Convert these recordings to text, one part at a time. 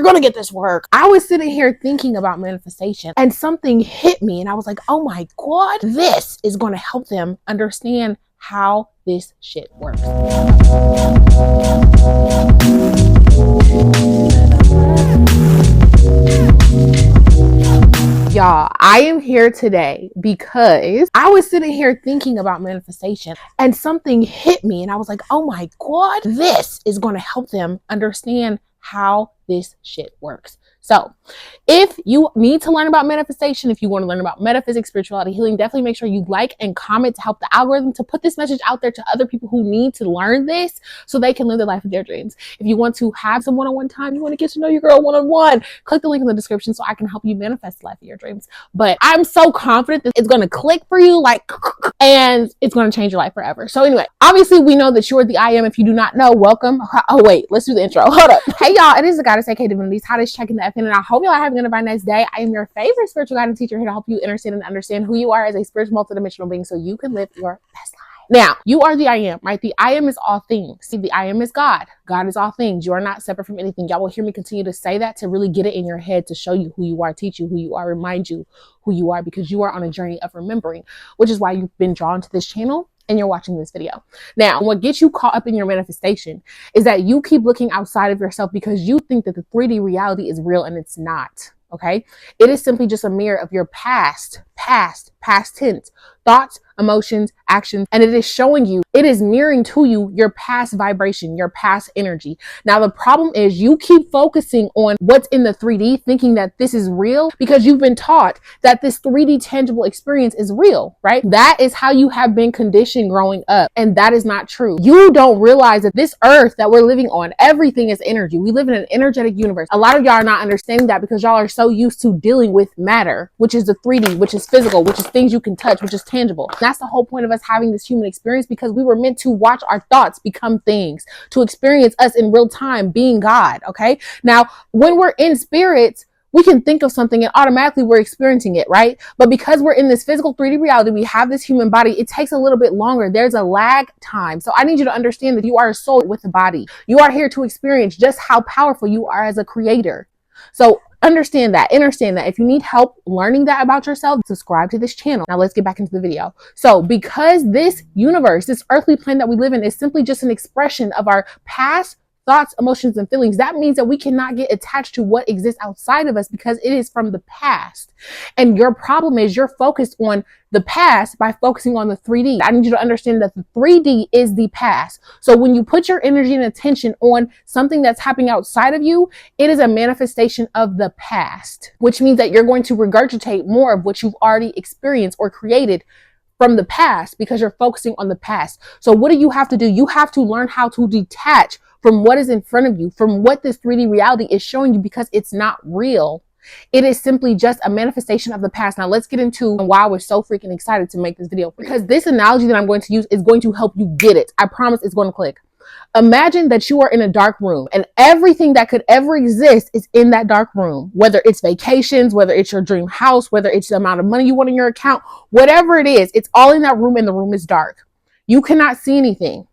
gonna get this work. I was sitting here thinking about manifestation and something hit me and I was like, oh my God, this is gonna help them understand how this shit works. Y'all, I am here today because I was sitting here thinking about manifestation and something hit me and I was like, oh my God, this is going to help them understand how this shit works. So if you need to learn about manifestation, if you want to learn about metaphysics, spirituality, healing, definitely make sure you like and comment to help the algorithm to put this message out there to other people who need to learn this so they can live their life of their dreams. If you want to have some one-on-one time, you want to get to know your girl one-on-one, click the link in the description so I can help you manifest the life of your dreams. But I'm so confident that it's going to click for you, and it's going to change your life forever. So anyway, obviously we know that you're the I am. If you do not know, welcome. Oh wait, let's do the intro. Hold up. Hey y'all, it is the goddess aka Divinities, hottest checking the FN, and I hope y'all are having a divine nice day. I am your favorite spiritual guide and teacher here to help you understand and understand who you are as a spiritual multidimensional being so you can live your best life. Now, you are the I am, right? The I am is all things. See, the I am is God. God is all things. You are not separate from anything. Y'all will hear me continue to say that to really get it in your head, to show you who you are, teach you who you are, remind you who you are, because you are on a journey of remembering, which is why you've been drawn to this channel and you're watching this video. Now, what gets you caught up in your manifestation is that you keep looking outside of yourself because you think that the 3D reality is real and it's not. Okay, it is simply just a mirror of your past tense, thoughts, emotions, actions, and it is showing you, it is mirroring to you your past vibration, your past energy. Now, the problem is you keep focusing on what's in the 3D, thinking that this is real because you've been taught that this 3D tangible experience is real, right? That is how you have been conditioned growing up, and that is not true. You don't realize that this earth that we're living on, everything is energy. We live in an energetic universe. A lot of y'all are not understanding that because y'all are so used to dealing with matter, which is the 3D, which is physical, which is things you can touch, which is tangible. That's the whole point of us having this human experience, because we were meant to watch our thoughts become things, to experience us in real time being God. Okay. Now, when we're in spirits, we can think of something and automatically we're experiencing it, right? But because we're in this physical 3D reality, we have this human body, it takes a little bit longer. There's a lag time. So I need you to understand that you are a soul with a body. You are here to experience just how powerful you are as a creator. So understand that. If you need help learning that about yourself, subscribe to this channel. Now let's get back into the video. So because this universe, this earthly plane that we live in is simply just an expression of our past thoughts, emotions, and feelings, that means that we cannot get attached to what exists outside of us because it is from the past. And your problem is you're focused on the past by focusing on the 3D. I need you to understand that the 3D is the past. So when you put your energy and attention on something that's happening outside of you, it is a manifestation of the past, which means that you're going to regurgitate more of what you've already experienced or created from the past because you're focusing on the past. So what do you have to do? You have to learn how to detach from what is in front of you, from what this 3D reality is showing you, because it's not real. It is simply just a manifestation of the past. Now let's get into why I was so freaking excited to make this video, because this analogy that I'm going to use is going to help you get it. I promise it's going to click. Imagine that you are in a dark room and everything that could ever exist is in that dark room, whether it's vacations, whether it's your dream house, whether it's the amount of money you want in your account, whatever it is, it's all in that room and the room is dark. You cannot see anything.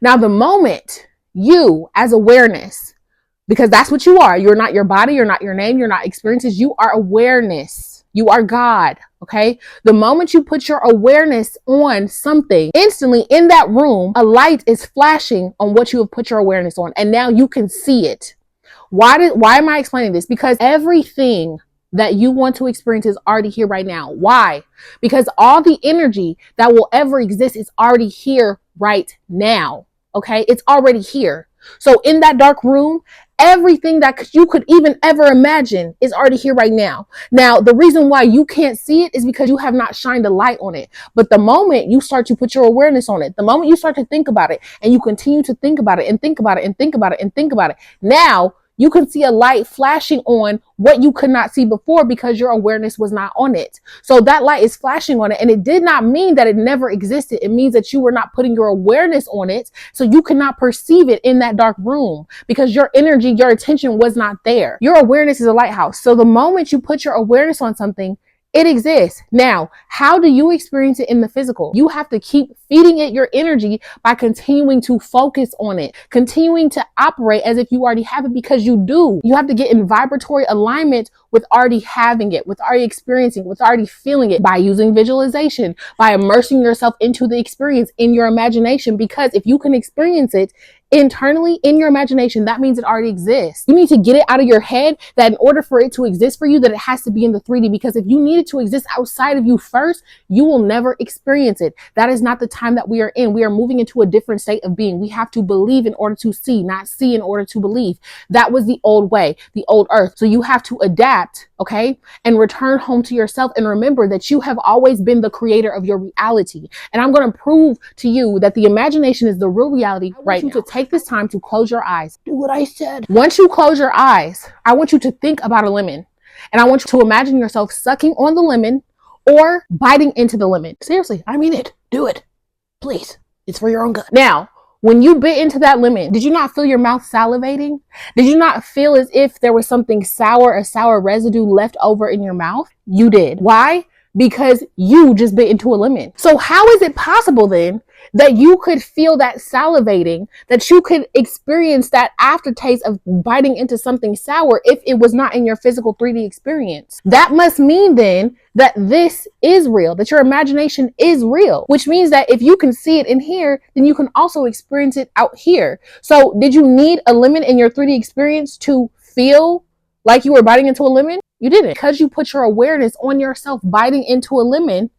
Now, the moment you as awareness, because that's what you are. You're not your body. You're not your name. You're not experiences. You are awareness. You are God. Okay. The moment you put your awareness on something, instantly in that room, a light is flashing on what you have put your awareness on. And now you can see it. Why am I explaining this? Because everything that you want to experience is already here right now. Why? Because all the energy that will ever exist is already here right now. Okay, it's already here. So in that dark room, everything that you could even ever imagine is already here right now. Now, the reason why you can't see it is because you have not shined a light on it. But the moment you start to put your awareness on it, the moment you start to think about it, and you continue to think about it and think about it and think about it and think about it, now you can see a light flashing on what you could not see before because your awareness was not on it. So that light is flashing on it, and it did not mean that it never existed. It means that you were not putting your awareness on it, so you could not perceive it in that dark room because your energy, your attention was not there. Your awareness is a lighthouse. So the moment you put your awareness on something, It exists. Now, how do you experience it in the physical? You have to keep feeding it your energy by continuing to focus on it, continuing to operate as if you already have it, because you do. You have to get in vibratory alignment with already having it, with already experiencing, with already feeling it, by using visualization, by immersing yourself into the experience in your imagination. Because if you can experience it internally in your imagination, that means it already exists. You need to get it out of your head that in order for it to exist for you, that it has to be in the 3D, because if you need it to exist outside of you first, you will never experience it. That is not the time that we are in. We are moving into a different state of being. We have to believe in order to see, not see in order to believe. That was the old way, the old earth. So you have to adapt, okay, and return home to yourself and remember that you have always been the creator of your reality. And I'm going to prove to you that the imagination is the real reality right now. To take this time to close your eyes. Do what I said. Once you close your eyes, I want you to think about a lemon, and I want you to imagine yourself sucking on the lemon or biting into the lemon. Seriously, I mean it. Do it. Please. It's for your own good. Now, when you bit into that lemon, did you not feel your mouth salivating? Did you not feel as if there was something sour, a sour residue left over in your mouth? You did. Why? Because you just bit into a lemon. So how is it possible then that you could feel that salivating, that you could experience that aftertaste of biting into something sour if it was not in your physical 3D experience? That must mean then that this is real, that your imagination is real, which means that if you can see it in here, then you can also experience it out here. So did you need a lemon in your 3D experience to feel like you were biting into a lemon? You didn't. Because you put your awareness on yourself biting into a lemon,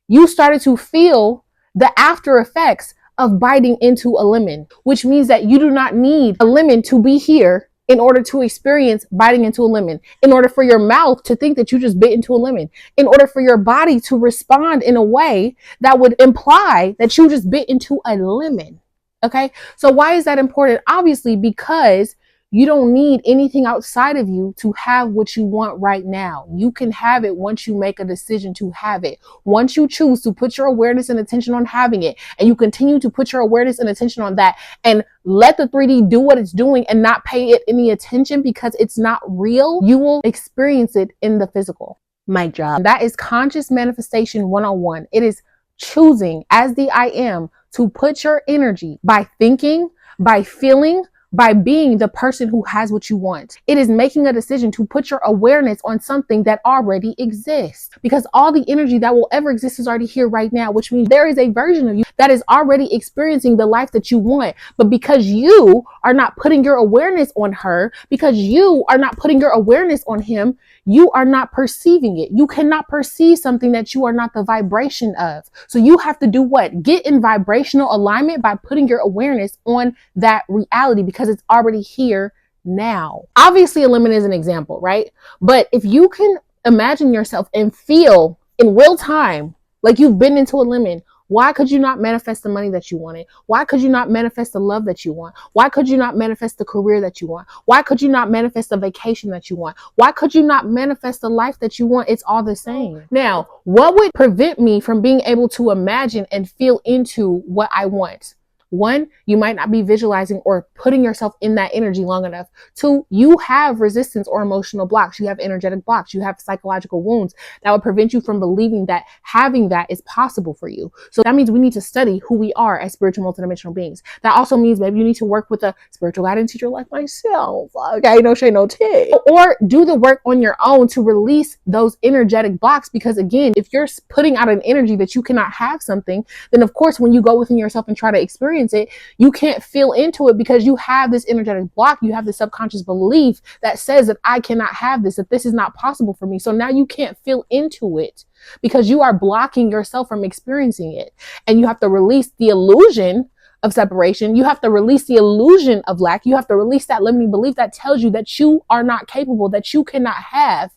you started to feel the after effects of biting into a lemon, which means that you do not need a lemon to be here in order to experience biting into a lemon, in order for your mouth to think that you just bit into a lemon, in order for your body to respond in a way that would imply that you just bit into a lemon. Okay. So why is that important? Obviously, because you don't need anything outside of you to have what you want right now. You can have it once you make a decision to have it. Once you choose to put your awareness and attention on having it, and you continue to put your awareness and attention on that, and let the 3D do what it's doing and not pay it any attention because it's not real, you will experience it in the physical. Mic drop. That is conscious manifestation 101. It is choosing as the I am to put your energy by thinking, by feeling, by being the person who has what you want. It is making a decision to put your awareness on something that already exists, because all the energy that will ever exist is already here right now, which means there is a version of you that is already experiencing the life that you want. But because you are not putting your awareness on her, because you are not putting your awareness on him, you are not perceiving it. You cannot perceive something that you are not the vibration of. So you have to do what? Get in vibrational alignment by putting your awareness on that reality, because it's already here now. Obviously, a lemon is an example, right? But if you can imagine yourself and feel in real time like you've been into a lemon, why could you not manifest the money that you wanted? Why could you not manifest the love that you want? Why could you not manifest the career that you want? Why could you not manifest the vacation that you want? Why could you not manifest the life that you want? It's all the same. Now, what would prevent me from being able to imagine and feel into what I want? One, you might not be visualizing or putting yourself in that energy long enough. Two, you have resistance or emotional blocks. You have energetic blocks. You have psychological wounds that would prevent you from believing that having that is possible for you. So that means we need to study who we are as spiritual multidimensional beings. That also means maybe you need to work with a spiritual guidance teacher like myself. Okay, no shade, no tea. Or do the work on your own to release those energetic blocks. Because again, if you're putting out an energy that you cannot have something, then of course, when you go within yourself and try to experience it, you can't feel into it because you have this energetic block. You have this subconscious belief that says that I cannot have this, that this is not possible for me. So now you can't feel into it because you are blocking yourself from experiencing it. And you have to release the illusion of separation. You have to release the illusion of lack. You have to release that limiting belief that tells you that you are not capable, that you cannot have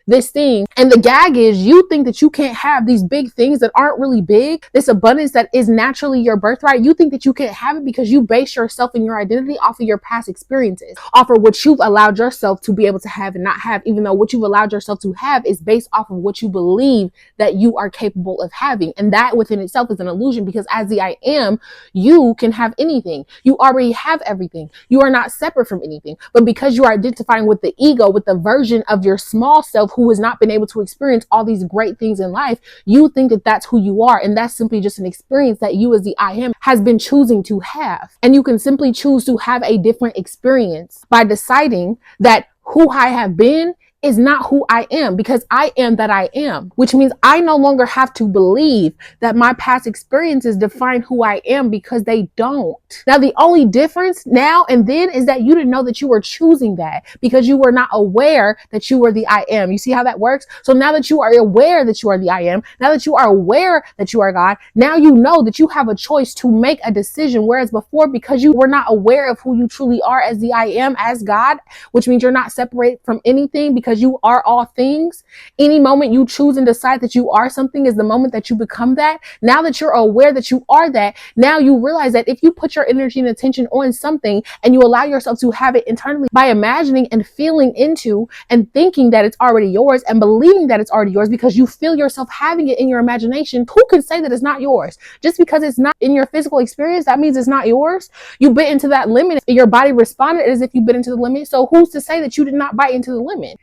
this thing. And the gag is you think that you can't have these big things that aren't really big, this abundance that is naturally your birthright. You think that you can't have it because you base yourself and your identity off of your past experiences, off of what you've allowed yourself to be able to have and not have, even though what you've allowed yourself to have is based off of what you believe that you are capable of having. And that within itself is an illusion, because as the I am, you can have anything. You already have everything. You are not separate from anything. But because you are identifying with the ego, with the version of your small self yourself who has not been able to experience all these great things in life, you think that that's who you are. And that's simply just an experience that you as the I am has been choosing to have. And you can simply choose to have a different experience by deciding that who I have been is not who I am, because I am that I am, which means I no longer have to believe that my past experiences define who I am, because they don't. Now, the only difference now and then is that you didn't know that you were choosing that because you were not aware that you were the I am. You see how that works? So now that you are aware that you are the I am, now that you are aware that you are God, now you know that you have a choice to make a decision. Whereas before, because you were not aware of who you truly are as the I am, as God, which means you're not separated from anything because you are all things. Any moment you choose and decide that you are something is the moment that you become that. Now that you're aware that you are that, now you realize that if you put your energy and attention on something and you allow yourself to have it internally by imagining and feeling into and thinking that it's already yours and believing that it's already yours because you feel yourself having it in your imagination, who can say that it's not yours? Just because it's not in your physical experience, that means it's not yours. You bit into that limit. Your body responded as if you bit into the limit. So who's to say that you did not bite into the limit?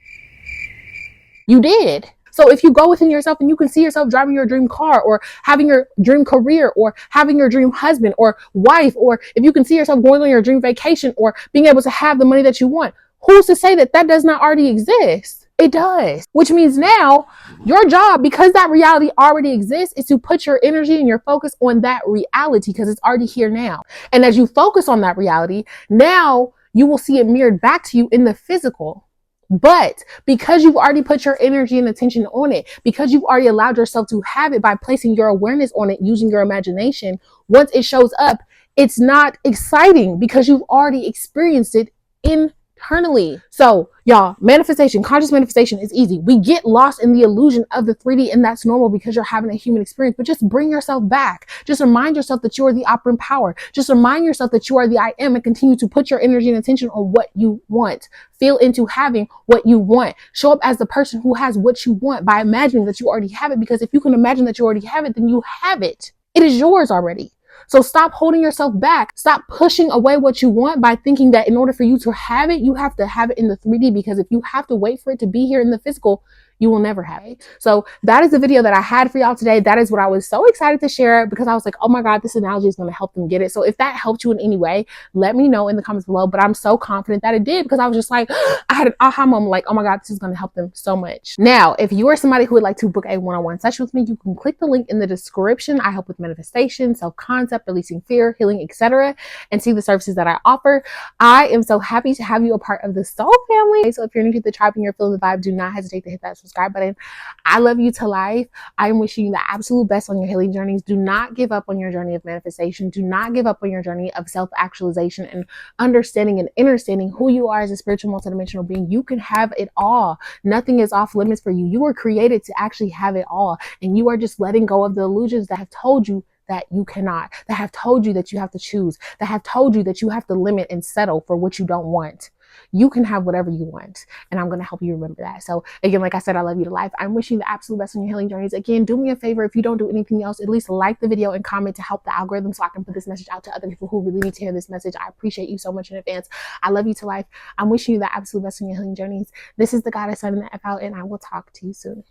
You did. So if you go within yourself and you can see yourself driving your dream car or having your dream career or having your dream husband or wife, or if you can see yourself going on your dream vacation or being able to have the money that you want, who's to say that that does not already exist? It does, which means now your job, because that reality already exists, is to put your energy and your focus on that reality because it's already here now. And as you focus on that reality, now you will see it mirrored back to you in the physical. But because you've already put your energy and attention on it, because you've already allowed yourself to have it by placing your awareness on it, using your imagination, once it shows up, it's not exciting because you've already experienced it internally. So y'all, manifestation, conscious manifestation is easy. We get lost in the illusion of the 3D, and that's normal because you're having a human experience. But just bring yourself back. Just remind yourself that you are the operant power. Just remind yourself that you are the I am, and continue to put your energy and attention on what you want. Feel into having what you want. Show up as the person who has what you want by imagining that you already have it, because if you can imagine that you already have it, then you have it. It is yours already. So stop holding yourself back. Stop pushing away what you want by thinking that in order for you to have it, you have to have it in the 3D, because if you have to wait for it to be here in the physical, you will never have it. So that is the video that I had for y'all today. That is what I was so excited to share, because I was like, oh my God, this analogy is going to help them get it. So if that helped you in any way, let me know in the comments below. But I'm so confident that it did, because I was just like, I had an aha moment, like, oh my God, this is going to help them so much. Now, if you are somebody who would like to book a one-on-one session with me, you can click the link in the description. I help with manifestation, self-concept, releasing fear, healing, etc., and see the services that I offer. I am so happy to have you a part of the Soul family. So if you're new to the tribe and you're feeling the vibe, do not hesitate to hit that subscribe button. I love you to life. I am wishing you the absolute best on your healing journeys. Do not give up on your journey of manifestation. Do not give up on your journey of self-actualization and understanding and understanding who you are as a spiritual multidimensional being. You can have it all. Nothing is off limits for you. You were created to actually have it all. And you are just letting go of the illusions that have told you that you cannot, that have told you that you have to choose, that have told you that you have to limit and settle for what you don't want. You can have whatever you want, and I'm going to help you remember that. So again, like I said, I love you to life. I'm wishing you the absolute best on your healing journeys. Again, do me a favor. If you don't do anything else, at least like the video and comment to help the algorithm so I can put this message out to other people who really need to hear this message. I appreciate you so much in advance. I love you to life. I'm wishing you the absolute best on your healing journeys. This is the Goddess signing the F out, and I will talk to you soon.